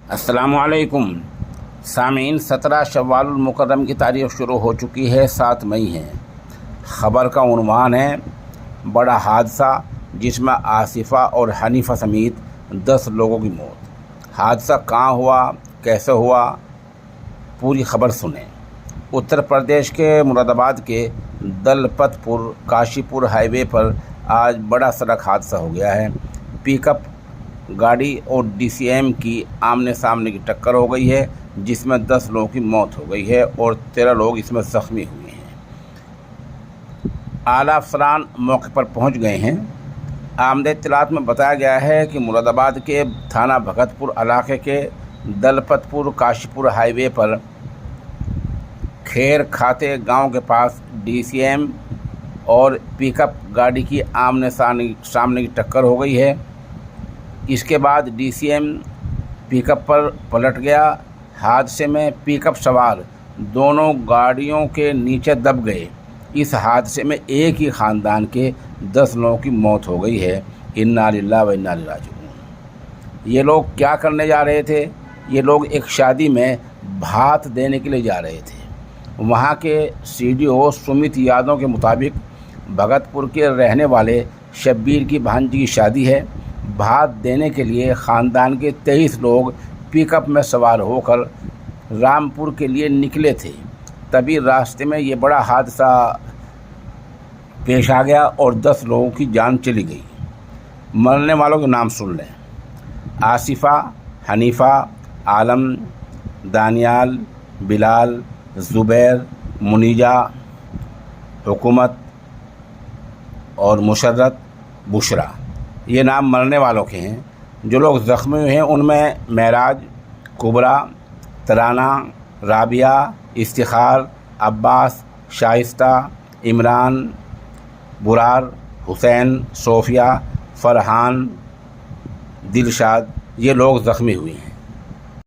السلام علیکم سامعین، 17 شوال المکرم کی تاریخ شروع ہو چکی ہے، 7 مئی ہے۔ خبر کا عنوان ہے بڑا حادثہ جس میں آصفہ اور حنیفہ سمیت 10 لوگوں کی موت۔ حادثہ کہاں ہوا، کیسے ہوا، پوری خبر سنیں۔ اتر پردیش کے مراد آباد کے دلپت پور کاشی پور ہائی وے پر آج بڑا سڑک حادثہ ہو گیا ہے۔ پک اپ گاڑی اور ڈی سی ایم کی آمنے سامنے کی ٹکر ہو گئی ہے، جس میں 10 لوگوں کی موت ہو گئی ہے اور 13 لوگ اس میں زخمی ہوئے ہیں۔ اعلیٰ افسران موقع پر پہنچ گئے ہیں۔ آمدہ اطلاعات میں بتایا گیا ہے کہ مراد آباد کے تھانہ بھگت پور علاقے کے دلپت پور کاشی پور ہائی وے پر کھیر کھاتے گاؤں کے پاس ڈی سی ایم اور پک اپ گاڑی کی آمنے سامنے کی ٹکر ہو گئی ہے۔ اس کے بعد ڈی سی ایم پک اپ پر پلٹ گیا۔ حادثے میں پک اپ سوار دونوں گاڑیوں کے نیچے دب گئے۔ اس حادثے میں ایک ہی خاندان کے 10 لوگوں کی موت ہو گئی ہے۔ انا للہ و انا الیہ راجعون۔ یہ لوگ کیا کرنے جا رہے تھے؟ یہ لوگ ایک شادی میں بھات دینے کے لیے جا رہے تھے۔ وہاں کے سی ڈی او سمیت یادوں کے مطابق بھگت پور کے رہنے والے شبیر کی بھانجی کی شادی ہے۔ بھات دینے کے لیے خاندان کے 23 لوگ پک اپ میں سوار ہو کر رامپور کے لیے نکلے تھے۔ تبھی راستے میں یہ بڑا حادثہ پیش آ گیا اور 10 لوگوں کی جان چلی گئی۔ مرنے والوں کے نام سن لیں: آصفہ، حنیفہ، عالم، دانیال، بلال، زبیر، منیجہ، حکومت اور مشرت، بشرا۔ یہ نام مرنے والوں کے ہیں۔ جو لوگ زخمی ہوئے ہیں ان میں معراج، کبریٰ، ترانہ، رابعہ، افتخار، عباس، شائستہ، عمران، برار، حسین، صوفیہ، فرحان، دلشاد، یہ لوگ زخمی ہوئے ہیں۔